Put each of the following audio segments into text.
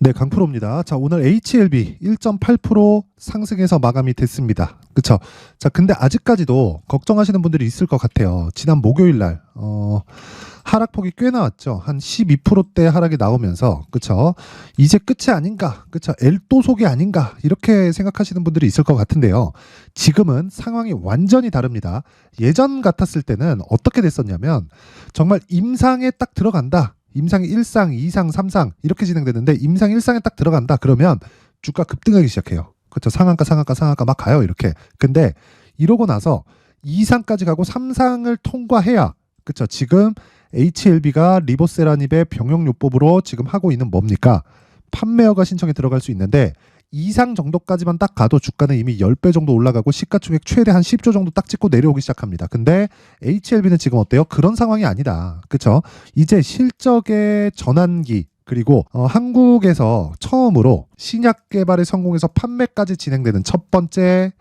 네, 강프로입니다. 자, 오늘 HLB 1.8% 상승해서 마감이 됐습니다. 그쵸? 자, 근데 아직까지도 걱정하시는 분들이 있을 것 같아요. 지난 목요일 날, 하락폭이 꽤 나왔죠. 한 12%대 하락이 나오면서, 그쵸? 이제 끝이 아닌가? 그쵸? 엘도속이 아닌가? 이렇게 생각하시는 분들이 있을 것 같은데요. 지금은 상황이 완전히 다릅니다. 예전 같았을 때는 어떻게 됐었냐면, 정말 임상에 딱 들어간다. 임상 1상, 2상, 3상 이렇게 진행되는데 임상 1상에 딱 들어간다 그러면 주가 급등하기 시작해요. 그렇죠. 상한가 막 가요. 이렇게. 근데 이러고 나서 2상까지 가고 3상을 통과해야 그렇죠. 지금 HLB가 리보세라닙의 병용요법으로 지금 하고 있는 뭡니까? 판매허가 신청에 들어갈 수 있는데 2상 정도까지만 딱 가도 주가는 이미 10배 정도 올라가고 시가총액 최대 한 10조 정도 딱 찍고 내려오기 시작합니다. 근데 HLB는 지금 어때요? 그런 상황이 아니다. 그렇죠? 이제 실적의 전환기 그리고 한국에서 처음으로 신약 개발에 성공해서 판매까지 진행되는 첫 번째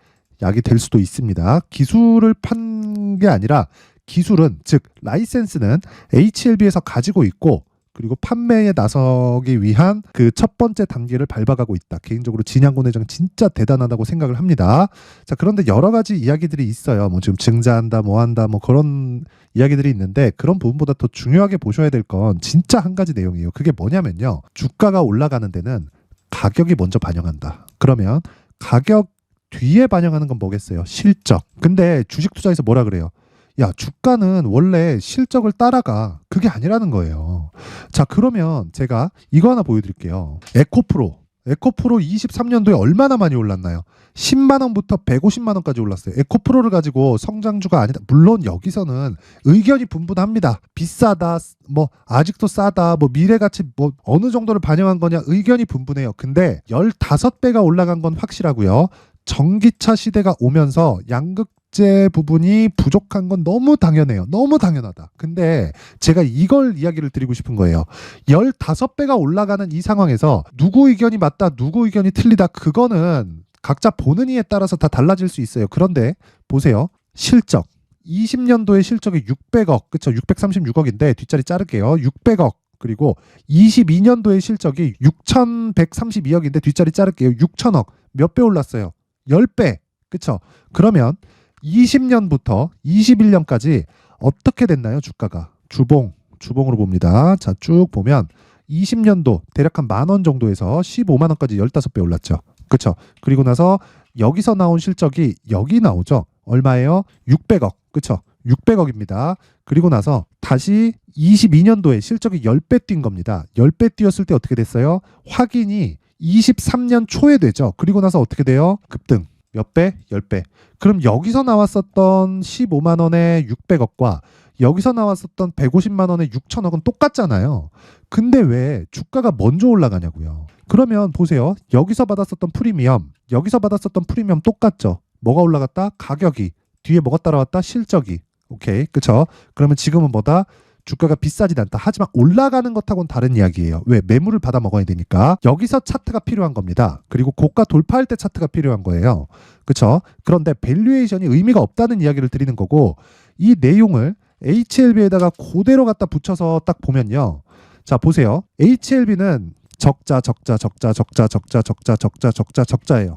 약이 될 수도 있습니다. 기술을 판 게 아니라 기술은 즉 라이센스는 HLB에서 가지고 있고 그리고 판매에 나서기 위한 그 첫 번째 단계를 밟아가고 있다. 개인적으로 진양군 회장 진짜 대단하다고 생각을 합니다. 자, 그런데 여러 가지 이야기들이 있어요. 뭐 지금 증자한다, 뭐 한다, 뭐 그런 이야기들이 있는데 그런 부분보다 더 중요하게 보셔야 될 건 진짜 한 가지 내용이에요. 그게 뭐냐면요. 주가가 올라가는 데는 가격이 먼저 반영한다. 그러면 가격 뒤에 반영하는 건 뭐겠어요? 실적. 근데 주식 투자에서 뭐라 그래요? 야, 주가는 원래 실적을 따라가. 그게 아니라는 거예요. 자, 그러면 제가 이거 하나 보여드릴게요. 에코프로. 에코프로 23년도에 얼마나 많이 올랐나요? 10만 원부터 150만 원까지 올랐어요. 에코프로를 가지고 성장주가 아니다. 물론 여기서는 의견이 분분합니다. 비싸다, 뭐 아직도 싸다, 뭐 미래가치 뭐 어느 정도를 반영한 거냐 의견이 분분해요. 근데 15배가 올라간 건 확실하고요. 전기차 시대가 오면서 양극재 부분이 부족한 건 너무 당연해요. 너무 당연하다. 근데 제가 이걸 이야기를 드리고 싶은 거예요. 15배가 올라가는 이 상황에서 누구 의견이 맞다, 누구 의견이 틀리다, 그거는 각자 보는 이에 따라서 다 달라질 수 있어요. 그런데 보세요. 실적. 20년도에 실적이 600억, 그쵸? 636억인데 뒷자리 자를게요. 600억. 그리고 22년도에 실적이 6,132억인데 뒷자리 자를게요. 6천억. 몇 배 올랐어요? 10배. 그쵸? 그러면 20년부터 21년까지 어떻게 됐나요? 주가가. 주봉으로 봅니다. 자, 쭉 보면 20년도 대략 한 10,000원 정도에서 15만 원까지 15배 올랐죠. 그쵸? 그리고 나서 여기서 나온 실적이 여기 나오죠. 얼마예요? 600억. 그쵸? 600억입니다. 그리고 나서 다시 22년도에 실적이 10배 뛴 겁니다. 10배 뛰었을 때 어떻게 됐어요? 확인이 23년 초에 되죠. 그리고 나서 어떻게 돼요? 급등. 몇 배? 10배. 그럼 여기서 나왔었던 15만 원의 600억과 여기서 나왔었던 150만 원의 6천억은 똑같잖아요. 근데 왜 주가가 먼저 올라가냐고요. 그러면 보세요. 여기서 받았었던 프리미엄, 여기서 받았었던 프리미엄 똑같죠. 뭐가 올라갔다? 가격이. 뒤에 뭐가 따라왔다? 실적이. 오케이. 그쵸? 그러면 지금은 뭐다? 주가가 비싸진 않다. 하지만 올라가는 것하고는 다른 이야기예요. 왜? 매물을 받아 먹어야 되니까. 여기서 차트가 필요한 겁니다. 그리고 고가 돌파할 때 차트가 필요한 거예요. 그쵸? 그런데 밸류에이션이 의미가 없다는 이야기를 드리는 거고 이 내용을 HLB에다가 그대로 갖다 붙여서 딱 보면요. 자, 보세요. HLB는 적자예요.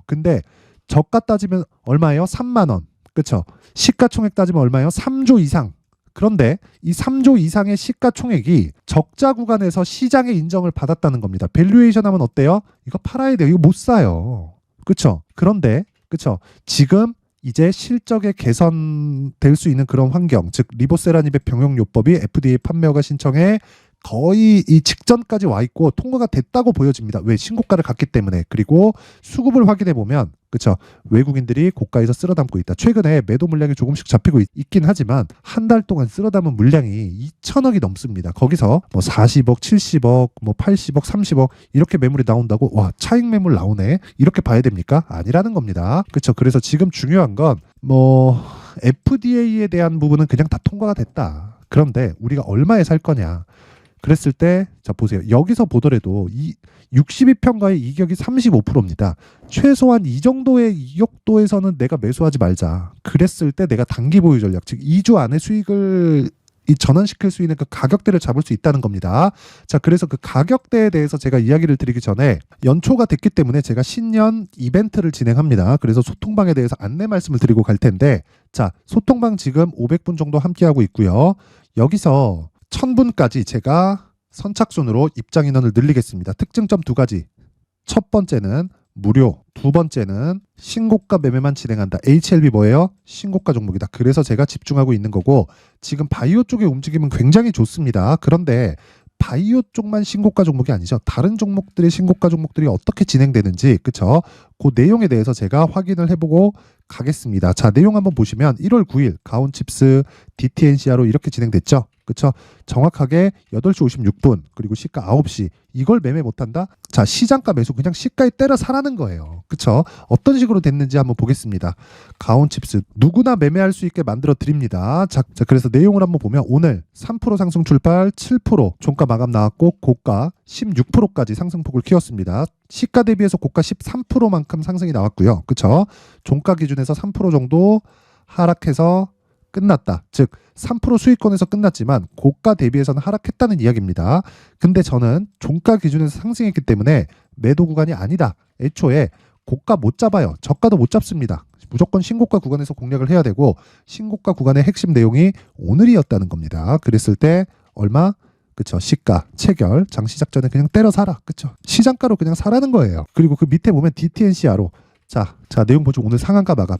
근데 저가 따지면 얼마예요? 3만 원. 그쵸? 시가총액 따지면 얼마예요? 3조 이상. 그런데 이 3조 이상의 시가총액이 적자 구간에서 시장의 인정을 받았다는 겁니다. 밸류에이션 하면 어때요? 이거 팔아야 돼요. 이거 못 사요. 그쵸? 그런데 그쵸? 지금 이제 실적에 개선될 수 있는 그런 환경, 즉 리보세라닙의 병용요법이 FDA 판매허가 신청에 거의 이 직전까지 와 있고 통과가 됐다고 보여집니다. 왜? 신고가를 갔기 때문에. 그리고 수급을 확인해 보면 그렇죠. 외국인들이 고가에서 쓸어 담고 있다. 최근에 매도 물량이 조금씩 잡히고 있긴 하지만 한 달 동안 쓸어 담은 물량이 2천억이 넘습니다. 거기서 뭐 40억, 70억, 뭐 80억, 30억 이렇게 매물이 나온다고 와, 차익 매물 나오네. 이렇게 봐야 됩니까? 아니라는 겁니다. 그렇죠. 그래서 지금 중요한 건 뭐 FDA에 대한 부분은 그냥 다 통과가 됐다. 그런데 우리가 얼마에 살 거냐? 그랬을 때, 자, 보세요. 여기서 보더라도 이 62평가의 이격이 35%입니다. 최소한 이 정도의 이격도에서는 내가 매수하지 말자. 그랬을 때 내가 단기 보유 전략, 즉 2주 안에 수익을 이 전환시킬 수 있는 그 가격대를 잡을 수 있다는 겁니다. 자, 그래서 그 가격대에 대해서 제가 이야기를 드리기 전에 연초가 됐기 때문에 제가 신년 이벤트를 진행합니다. 그래서 소통방에 대해서 안내 말씀을 드리고 갈 텐데, 자, 소통방 지금 500분 정도 함께하고 있고요. 여기서 1000분까지 제가 선착순으로 입장 인원을 늘리겠습니다. 특징점 두 가지. 첫 번째는 무료, 두 번째는 신고가 매매만 진행한다. HLB 뭐예요? 신고가 종목이다. 그래서 제가 집중하고 있는 거고, 지금 바이오 쪽의 움직임은 굉장히 좋습니다. 그런데 바이오 쪽만 신고가 종목이 아니죠. 다른 종목들의 신고가 종목들이 어떻게 진행되는지, 그쵸? 그 내용에 대해서 제가 확인을 해보고 가겠습니다. 자, 내용 한번 보시면 1월 9일 가온칩스 DTNCR로 이렇게 진행됐죠. 그쵸? 정확하게 8시 56분, 그리고 시가 9시. 이걸 매매 못한다? 자, 시장가 매수 그냥 시가에 때려 사라는 거예요. 그쵸? 어떤 식으로 됐는지 한번 보겠습니다. 가온칩스 누구나 매매할 수 있게 만들어 드립니다. 자, 그래서 내용을 한번 보면 오늘 3% 상승 출발, 7% 종가 마감 나왔고 고가 16%까지 상승폭을 키웠습니다. 시가 대비해서 고가 13%만큼 상승이 나왔고요. 그쵸? 종가 기준에서 3% 정도 하락해서 끝났다. 즉 3% 수익권에서 끝났지만 고가 대비해서는 하락했다는 이야기입니다. 근데 저는 종가 기준에서 상승했기 때문에 매도 구간이 아니다. 애초에 고가 못 잡아요. 저가도 못 잡습니다. 무조건 신고가 구간에서 공략을 해야 되고, 신고가 구간의 핵심 내용이 오늘이었다는 겁니다. 그랬을 때 얼마? 그쵸? 시가, 체결, 장 시작 전에 그냥 때려 사라. 그쵸? 시장가로 그냥 사라는 거예요. 그리고 그 밑에 보면 DTNCR로 자, 내용 보죠. 오늘 상한가 마감.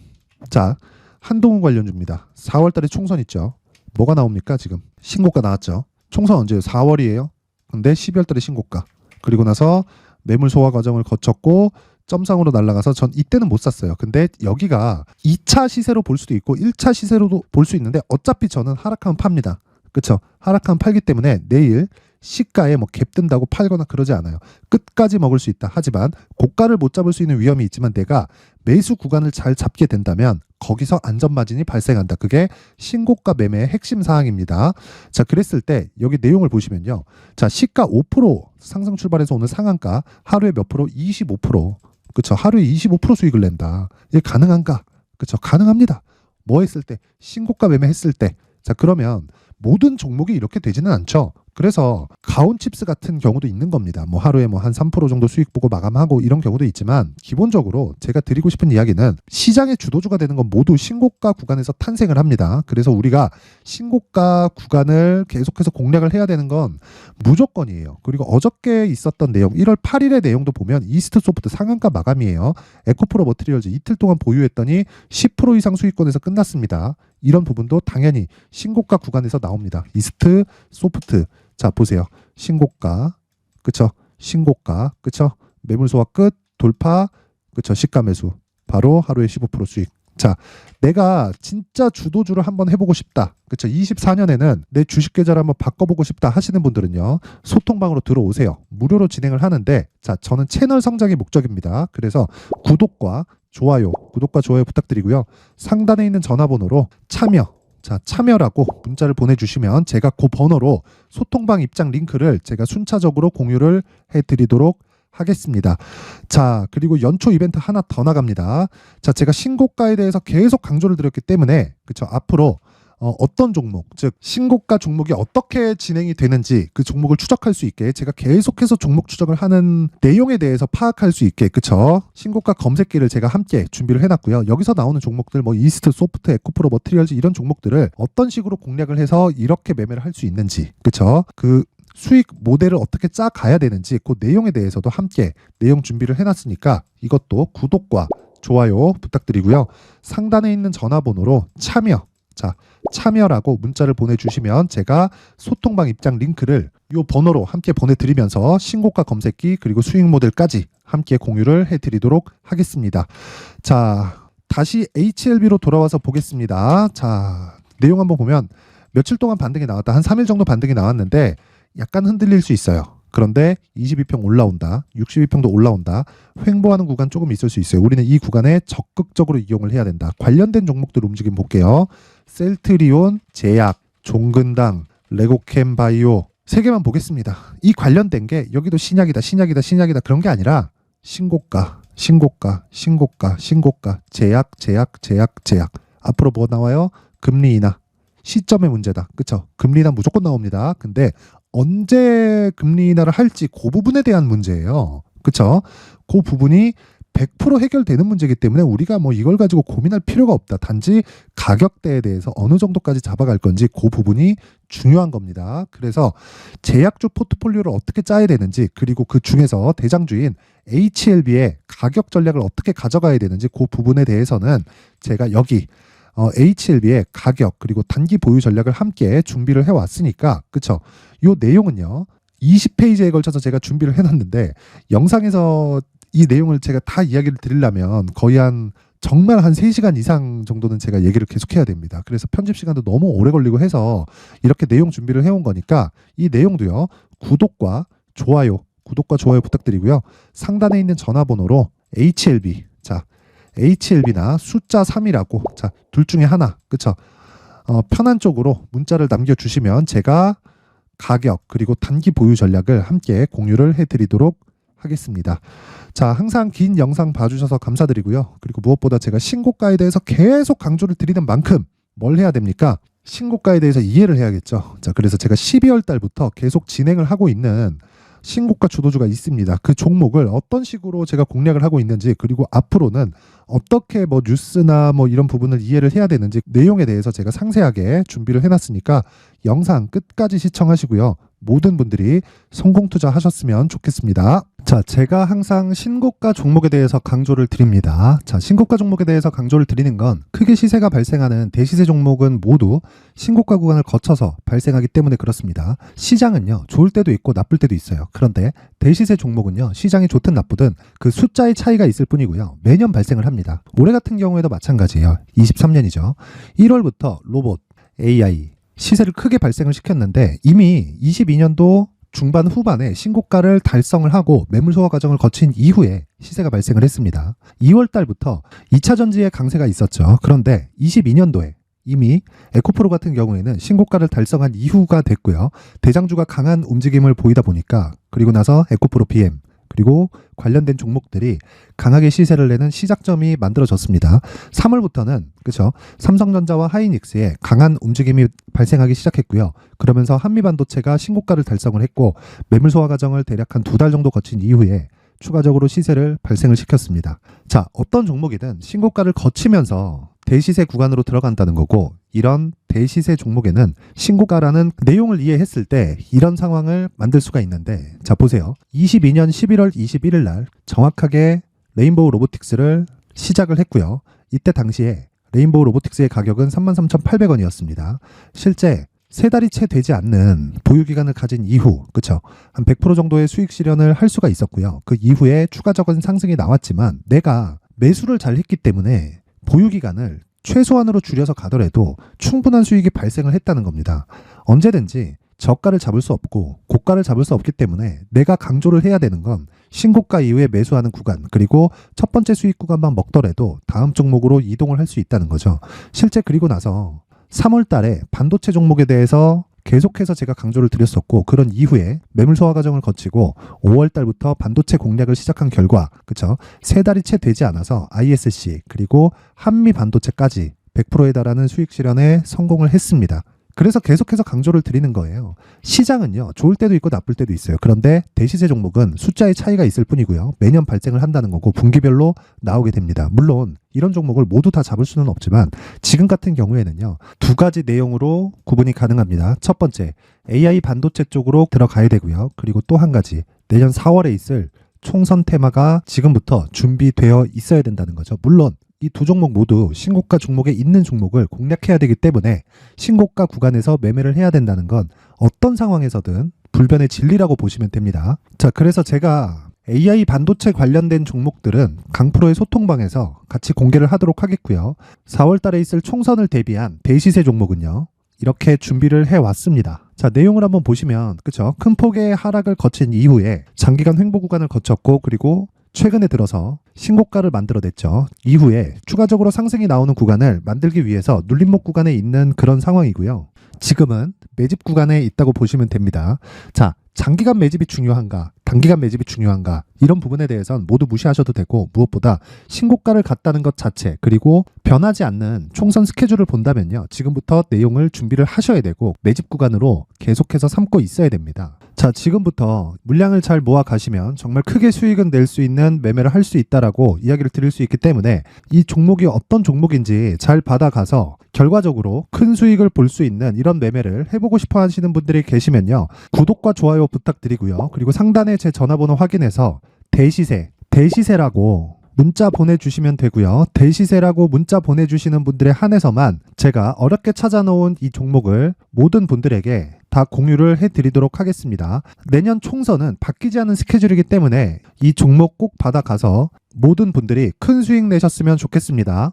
자, 한동훈 관련주입니다. 4월 달에 총선 있죠. 뭐가 나옵니까? 지금 신고가 나왔죠. 총선 언제예요? 4월이에요. 근데 12월 달에 신고가. 그리고 나서 매물 소화 과정을 거쳤고 점상으로 날아가서 전 이때는 못 샀어요. 근데 여기가 2차 시세로 볼 수도 있고 1차 시세로도 볼 수 있는데 어차피 저는 하락하면 팝니다. 그쵸? 하락하면 팔기 때문에 내일 시가에 뭐 갭 뜬다고 팔거나 그러지 않아요. 끝까지 먹을 수 있다. 하지만 고가를 못 잡을 수 있는 위험이 있지만 내가 매수 구간을 잘 잡게 된다면 거기서 안전마진이 발생한다. 그게 신고가 매매의 핵심 사항입니다. 자, 그랬을 때 여기 내용을 보시면요. 자, 시가 5% 상승 출발해서 오늘 상한가 하루에 몇 프로? 25%. 그쵸? 하루에 25% 수익을 낸다. 이게 가능한가? 그쵸? 가능합니다. 뭐 했을 때? 신고가 매매 했을 때. 자, 그러면 모든 종목이 이렇게 되지는 않죠. 그래서 가온칩스 같은 경우도 있는 겁니다. 뭐 하루에 뭐 한 3% 정도 수익 보고 마감하고 이런 경우도 있지만, 기본적으로 제가 드리고 싶은 이야기는 시장의 주도주가 되는 건 모두 신고가 구간에서 탄생을 합니다. 그래서 우리가 신고가 구간을 계속해서 공략을 해야 되는 건 무조건이에요. 그리고 어저께 있었던 내용 1월 8일의 내용도 보면 이스트 소프트 상한가 마감이에요. 에코프로 머티리얼즈 이틀 동안 보유했더니 10% 이상 수익권에서 끝났습니다. 이런 부분도 당연히 신고가 구간에서 나옵니다. 이스트 소프트. 자, 보세요. 신고가. 그쵸? 신고가. 그쵸? 매물 소화 끝. 돌파. 그쵸? 시가 매수. 바로 하루에 15% 수익. 자, 내가 진짜 주도주를 한번 해보고 싶다. 그쵸? 24년에는 내 주식 계좌를 한번 바꿔보고 싶다 하시는 분들은요, 소통방으로 들어오세요. 무료로 진행을 하는데, 자, 저는 채널 성장이 목적입니다. 그래서 구독과 좋아요 부탁드리고요. 상단에 있는 전화번호로 참여. 자, 참여라고 문자를 보내주시면 제가 그 번호로 소통방 입장 링크를 제가 순차적으로 공유를 해드리도록 하겠습니다. 자, 그리고 연초 이벤트 하나 더 나갑니다. 자, 제가 신고가에 대해서 계속 강조를 드렸기 때문에, 그쵸, 앞으로 어떤 종목, 즉 신고가 종목이 어떻게 진행이 되는지 그 종목을 추적할 수 있게 제가 계속해서 종목 추적을 하는 내용에 대해서 파악할 수 있게, 그쵸? 신고가 검색기를 제가 함께 준비를 해놨고요. 여기서 나오는 종목들 뭐 이스트, 소프트, 에코프로, 머티리얼즈 이런 종목들을 어떤 식으로 공략을 해서 이렇게 매매를 할 수 있는지, 그쵸? 그 수익 모델을 어떻게 짜 가야 되는지 그 내용에 대해서도 함께 내용 준비를 해놨으니까 이것도 구독과 좋아요 부탁드리고요. 상단에 있는 전화번호로 참여. 자, 참여라고 문자를 보내주시면 제가 소통방 입장 링크를 이 번호로 함께 보내드리면서 신고가 검색기 그리고 수익 모델까지 함께 공유를 해드리도록 하겠습니다. 자, 다시 HLB로 돌아와서 보겠습니다. 자, 내용 한번 보면 며칠 동안 반등이 나왔다. 한 3일 정도 반등이 나왔는데 약간 흔들릴 수 있어요. 그런데 22평 올라온다. 62평도 올라온다. 횡보하는 구간 조금 있을 수 있어요. 우리는 이 구간에 적극적으로 이용을 해야 된다. 관련된 종목들 움직임 볼게요. 셀트리온, 제약, 종근당, 레고캠 바이오 3개만 보겠습니다. 이 관련된 게 여기도 신약이다 그런 게 아니라 신고가, 제약. 앞으로 뭐 나와요? 금리 인하, 시점의 문제다. 그쵸? 금리 인하 무조건 나옵니다. 근데 언제 금리 인하를 할지 그 부분에 대한 문제예요. 그쵸? 그 부분이 100% 해결되는 문제이기 때문에 우리가 뭐 이걸 가지고 고민할 필요가 없다. 단지 가격대에 대해서 어느 정도까지 잡아갈 건지 그 부분이 중요한 겁니다. 그래서 제약주 포트폴리오를 어떻게 짜야 되는지, 그리고 그 중에서 대장주인 HLB의 가격 전략을 어떻게 가져가야 되는지 그 부분에 대해서는 제가 여기 HLB의 가격 그리고 단기 보유 전략을 함께 준비를 해왔으니까, 그쵸? 요 내용은요 20페이지에 걸쳐서 제가 준비를 해놨는데, 영상에서 이 내용을 제가 다 이야기를 드리려면 거의 정말 한 3시간 이상 정도는 제가 얘기를 계속해야 됩니다. 그래서 편집 시간도 너무 오래 걸리고 해서 이렇게 내용 준비를 해온 거니까 이 내용도요, 구독과 좋아요 부탁드리고요. 상단에 있는 전화번호로 HLB, 자 HLB나 숫자 3이라고, 자 둘 중에 하나, 그쵸? 편한 쪽으로 문자를 남겨주시면 제가 가격 그리고 단기 보유 전략을 함께 공유를 해드리도록 하겠습니다. 자, 항상 긴 영상 봐주셔서 감사드리고요. 그리고 무엇보다 제가 신고가에 대해서 계속 강조를 드리는 만큼 뭘 해야 됩니까? 신고가에 대해서 이해를 해야겠죠. 자, 그래서 제가 12월 달부터 계속 진행을 하고 있는 신고가 주도주가 있습니다. 그 종목을 어떤 식으로 제가 공략을 하고 있는지, 그리고 앞으로는 어떻게 뭐 뉴스나 뭐 이런 부분을 이해를 해야 되는지 내용에 대해서 제가 상세하게 준비를 해놨으니까 영상 끝까지 시청하시고요. 모든 분들이 성공 투자하셨으면 좋겠습니다. 자, 제가 항상 신고가 종목에 대해서 강조를 드립니다. 자, 신고가 종목에 대해서 강조를 드리는 건 크게 시세가 발생하는 대시세 종목은 모두 신고가 구간을 거쳐서 발생하기 때문에 그렇습니다. 시장은요, 좋을 때도 있고 나쁠 때도 있어요. 그런데 대시세 종목은요, 시장이 좋든 나쁘든 그 숫자의 차이가 있을 뿐이고요. 매년 발생을 합니다. 올해 같은 경우에도 마찬가지예요. 23년이죠. 1월부터 로봇, AI, 시세를 크게 발생을 시켰는데 이미 22년도 중반 후반에 신고가를 달성을 하고 매물 소화 과정을 거친 이후에 시세가 발생을 했습니다. 2월 달부터 2차 전지의 강세가 있었죠. 그런데 22년도에 이미 에코프로 같은 경우에는 신고가를 달성한 이후가 됐고요. 대장주가 강한 움직임을 보이다 보니까, 그리고 나서 에코프로 BM 그리고 관련된 종목들이 강하게 시세를 내는 시작점이 만들어졌습니다. 3월부터는 그렇죠, 삼성전자와 하이닉스의 강한 움직임이 발생하기 시작했고요. 그러면서 한미반도체가 신고가를 달성을 했고 매물 소화 과정을 대략 한 2달 정도 거친 이후에 추가적으로 시세를 발생을 시켰습니다. 자, 어떤 종목이든 신고가를 거치면서 대시세 구간으로 들어간다는 거고, 이런 대시세 종목에는 신고가라는 내용을 이해했을 때 이런 상황을 만들 수가 있는데, 자 보세요. 22년 11월 21일 날 정확하게 레인보우 로보틱스를 시작을 했고요. 이때 당시에 레인보우 로보틱스의 가격은 33,800원이었습니다. 실제 3달이 채 되지 않는 보유기간을 가진 이후, 그쵸? 한 100% 정도의 수익 실현을 할 수가 있었고요. 그 이후에 추가적인 상승이 나왔지만 내가 매수를 잘 했기 때문에 보유기간을 최소한으로 줄여서 가더라도 충분한 수익이 발생을 했다는 겁니다. 언제든지 저가를 잡을 수 없고 고가를 잡을 수 없기 때문에 내가 강조를 해야 되는 건 신고가 이후에 매수하는 구간, 그리고 첫 번째 수익 구간만 먹더라도 다음 종목으로 이동을 할 수 있다는 거죠. 실제 그리고 나서 3월 달에 반도체 종목에 대해서 계속해서 제가 강조를 드렸었고, 그런 이후에 매물 소화 과정을 거치고 5월 달부터 반도체 공략을 시작한 결과, 그쵸? 3달이 채 되지 않아서 ISC 그리고 한미 반도체까지 100%에 달하는 수익 실현에 성공을 했습니다. 그래서 계속해서 강조를 드리는 거예요. 시장은요, 좋을 때도 있고 나쁠 때도 있어요. 그런데 대시세 종목은 숫자의 차이가 있을 뿐이고요. 매년 발생을 한다는 거고 분기별로 나오게 됩니다. 물론 이런 종목을 모두 다 잡을 수는 없지만 지금 같은 경우에는요, 2가지 내용으로 구분이 가능합니다. 첫 번째, AI 반도체 쪽으로 들어가야 되고요. 그리고 또 한 가지, 내년 4월에 있을 총선 테마가 지금부터 준비되어 있어야 된다는 거죠. 물론 이 두 종목 모두 신고가 종목에 있는 종목을 공략해야 되기 때문에 신고가 구간에서 매매를 해야 된다는 건 어떤 상황에서든 불변의 진리라고 보시면 됩니다. 자, 그래서 제가 AI 반도체 관련된 종목들은 강프로의 소통방에서 같이 공개를 하도록 하겠고요. 4월 달에 있을 총선을 대비한 대시세 종목은요, 이렇게 준비를 해왔습니다. 자, 내용을 한번 보시면, 그쵸? 큰 폭의 하락을 거친 이후에 장기간 횡보 구간을 거쳤고, 그리고 최근에 들어서 신고가를 만들어냈죠. 이후에 추가적으로 상승이 나오는 구간을 만들기 위해서 눌림목 구간에 있는 그런 상황이고요. 지금은 매집 구간에 있다고 보시면 됩니다. 자, 장기간 매집이 중요한가, 단기간 매집이 중요한가 이런 부분에 대해서는 모두 무시하셔도 되고 무엇보다 신고가를 갔다는 것 자체 그리고 변하지 않는 총선 스케줄을 본다면요. 지금부터 내용을 준비를 하셔야 되고 매집 구간으로 계속해서 삼고 있어야 됩니다. 자, 지금부터 물량을 잘 모아 가시면 정말 크게 수익은 낼 수 있는 매매를 할 수 있다라고 이야기를 드릴 수 있기 때문에 이 종목이 어떤 종목인지 잘 받아가서 결과적으로 큰 수익을 볼 수 있는 이런 매매를 해보고 싶어 하시는 분들이 계시면요. 구독과 좋아요 부탁드리고요. 그리고 상단에 제 전화번호 확인해서 대시세라고 문자 보내주시면 되고요. 대시세라고 문자 보내주시는 분들에 한해서만 제가 어렵게 찾아놓은 이 종목을 모든 분들에게 다 공유를 해드리도록 하겠습니다. 내년 총선은 바뀌지 않은 스케줄이기 때문에 이 종목 꼭 받아가서 모든 분들이 큰 수익 내셨으면 좋겠습니다.